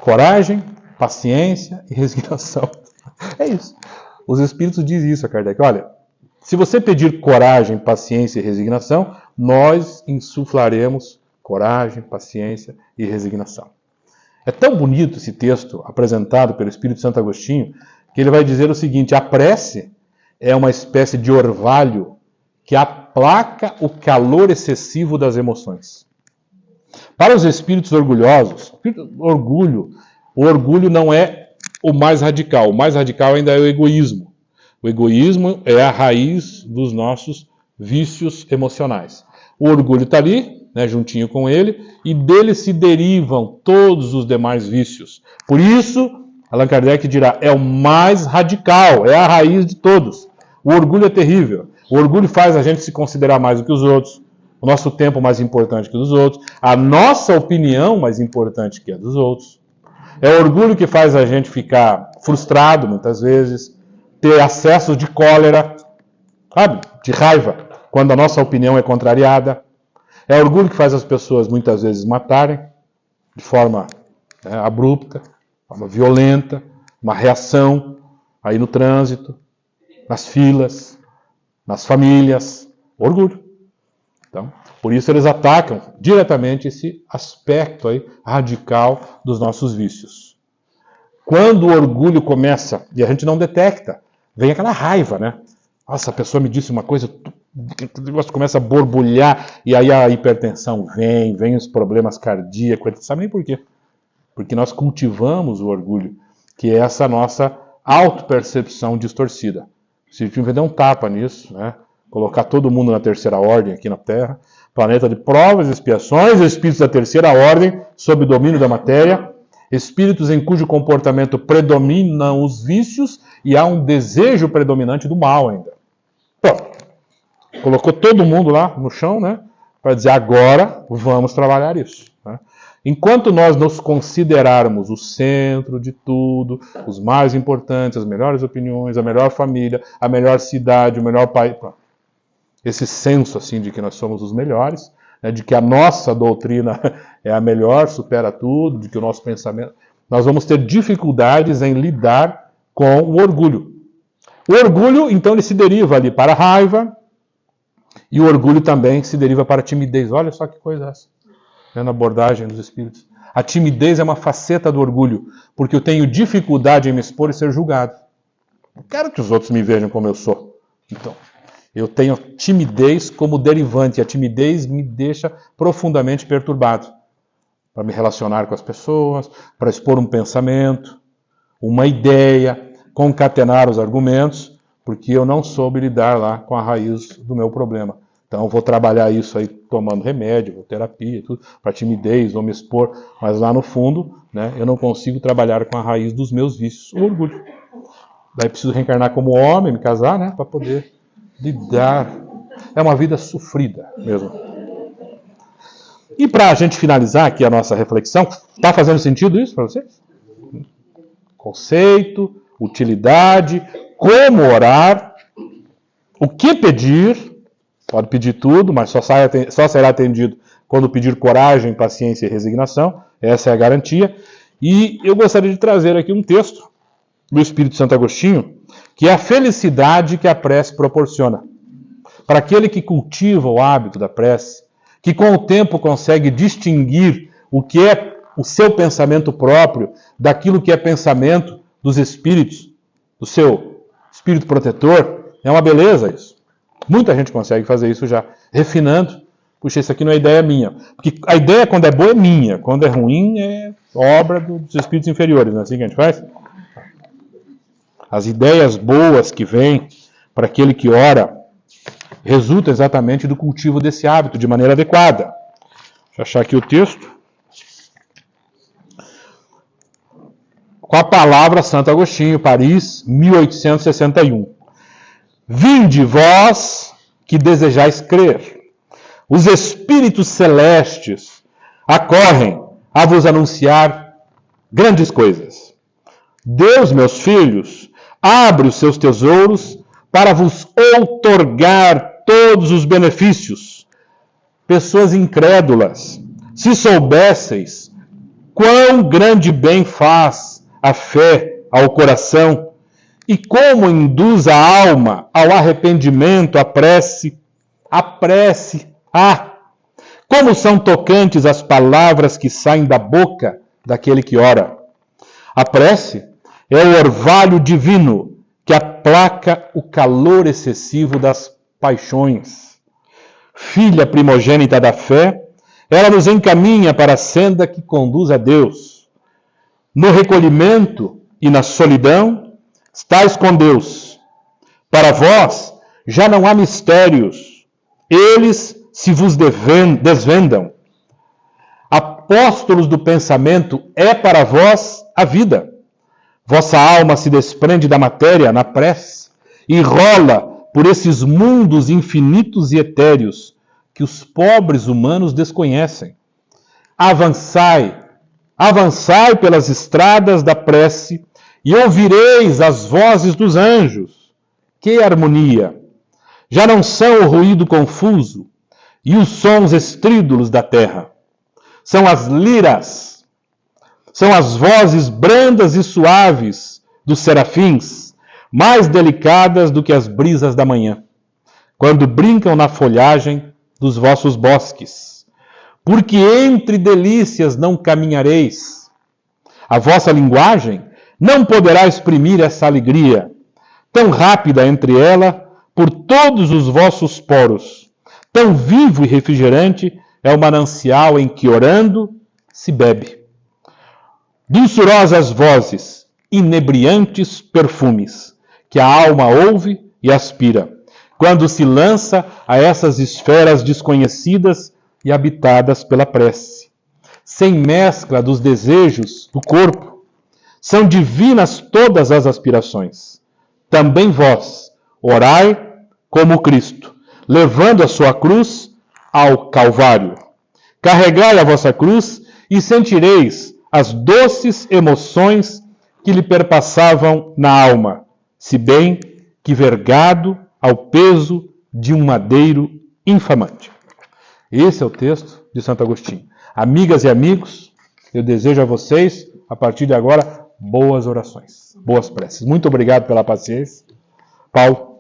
Coragem, paciência e resignação. É isso. Os Espíritos dizem isso a Kardec. Olha, se você pedir coragem, paciência e resignação, nós insuflaremos coragem, paciência e resignação. É tão bonito esse texto apresentado pelo Espírito Santo Agostinho, que ele vai dizer o seguinte: a prece é uma espécie de orvalho que aplaca o calor excessivo das emoções. Para os espíritos orgulhosos, o orgulho não é o mais radical. O mais radical ainda é o egoísmo. O egoísmo é a raiz dos nossos vícios emocionais. O orgulho está ali, né, juntinho com ele, e dele se derivam todos os demais vícios. Por isso, Allan Kardec dirá, é o mais radical, é a raiz de todos. O orgulho é terrível. O orgulho faz a gente se considerar mais do que os outros, o nosso tempo mais importante que o dos outros, a nossa opinião mais importante que a dos outros. É o orgulho que faz a gente ficar frustrado, muitas vezes, ter acessos de cólera, sabe? De raiva, quando a nossa opinião é contrariada. É o orgulho que faz as pessoas, muitas vezes, matarem de forma abrupta, de forma violenta, uma reação aí no trânsito, nas filas, nas famílias. Orgulho. Então, por isso eles atacam diretamente esse aspecto aí radical dos nossos vícios. Quando o orgulho começa, e a gente não detecta, vem aquela raiva, né? Nossa, a pessoa me disse uma coisa, o negócio começa a borbulhar, e aí a hipertensão vem os problemas cardíacos, não sabe nem por quê. Porque nós cultivamos o orgulho, que é essa nossa autopercepção distorcida. Se a gente der um tapa nisso, né? Colocar todo mundo na terceira ordem aqui na Terra, planeta de provas e expiações, espíritos da terceira ordem, sob domínio da matéria, espíritos em cujo comportamento predominam os vícios e há um desejo predominante do mal ainda. Pronto. Colocou todo mundo lá no chão, né? Para dizer, agora vamos trabalhar isso. Né? Enquanto nós nos considerarmos o centro de tudo, os mais importantes, as melhores opiniões, a melhor família, a melhor cidade, o melhor país... Pronto. Esse senso assim de que nós somos os melhores, né, de que a nossa doutrina é a melhor, supera tudo, de que o nosso pensamento... Nós vamos ter dificuldades em lidar com o orgulho. O orgulho, então, ele se deriva ali para a raiva, e o orgulho também se deriva para a timidez. Olha só que coisa essa, né, na abordagem dos espíritos. A timidez é uma faceta do orgulho, porque eu tenho dificuldade em me expor e ser julgado. Não quero que os outros me vejam como eu sou. Então... eu tenho timidez como derivante. A timidez me deixa profundamente perturbado para me relacionar com as pessoas, para expor um pensamento, uma ideia, concatenar os argumentos, porque eu não soube lidar lá com a raiz do meu problema. Então eu vou trabalhar isso aí tomando remédio, vou terapia, tudo, para timidez, vou me expor, mas lá no fundo, né, eu não consigo trabalhar com a raiz dos meus vícios, o orgulho. Daí preciso reencarnar como homem, me casar, né, para poder lidar. É uma vida sofrida mesmo. E para a gente finalizar aqui a nossa reflexão, está fazendo sentido isso para vocês? Conceito, utilidade, como orar, o que pedir, pode pedir tudo, mas só será atendido quando pedir coragem, paciência e resignação, essa é a garantia. E eu gostaria de trazer aqui um texto do Espírito Santo Agostinho, que é a felicidade que a prece proporciona. Para aquele que cultiva o hábito da prece, que com o tempo consegue distinguir o que é o seu pensamento próprio daquilo que é pensamento dos espíritos, do seu espírito protetor, é uma beleza isso. Muita gente consegue fazer isso já, refinando. Puxa, isso aqui não é ideia minha. Porque a ideia, quando é boa, é minha. Quando é ruim, é obra dos espíritos inferiores. Não é assim que a gente faz? As ideias boas que vêm para aquele que ora resultam exatamente do cultivo desse hábito de maneira adequada. Deixa eu achar aqui o texto. Com a palavra Santo Agostinho, Paris, 1861. Vinde vós que desejais crer. Os espíritos celestes acorrem a vos anunciar grandes coisas. Deus, meus filhos, abre os seus tesouros para vos outorgar todos os benefícios. Pessoas incrédulas, se soubesseis quão grande bem faz a fé ao coração e como induz a alma ao arrependimento, a prece. Como são tocantes as palavras que saem da boca daquele que ora. A prece é o orvalho divino que aplaca o calor excessivo das paixões. Filha primogênita da fé, ela nos encaminha para a senda que conduz a Deus. No recolhimento e na solidão, estais com Deus. Para vós, já não há mistérios. Eles se vos desvendam. Apóstolos do pensamento é para vós a vida. Vossa alma se desprende da matéria na prece e rola por esses mundos infinitos e etéreos que os pobres humanos desconhecem. Avançai pelas estradas da prece e ouvireis as vozes dos anjos. Que harmonia! Já não são o ruído confuso e os sons estrídulos da terra. São as liras, são as vozes brandas e suaves dos serafins, mais delicadas do que as brisas da manhã, quando brincam na folhagem dos vossos bosques. Porque entre delícias não caminhareis. A vossa linguagem não poderá exprimir essa alegria, tão rápida entre ela por todos os vossos poros. Tão vivo e refrigerante é o manancial em que, orando, se bebe. Dulçurosas vozes, inebriantes perfumes, que a alma ouve e aspira, quando se lança a essas esferas desconhecidas e habitadas pela prece. Sem mescla dos desejos do corpo, são divinas todas as aspirações. Também vós, orai como Cristo, levando a sua cruz ao Calvário. Carregai a vossa cruz e sentireis as doces emoções que lhe perpassavam na alma, se bem que vergado ao peso de um madeiro infamante. Esse é o texto de Santo Agostinho. Amigas e amigos, eu desejo a vocês, a partir de agora, boas orações, boas preces. Muito obrigado pela paciência. Paulo.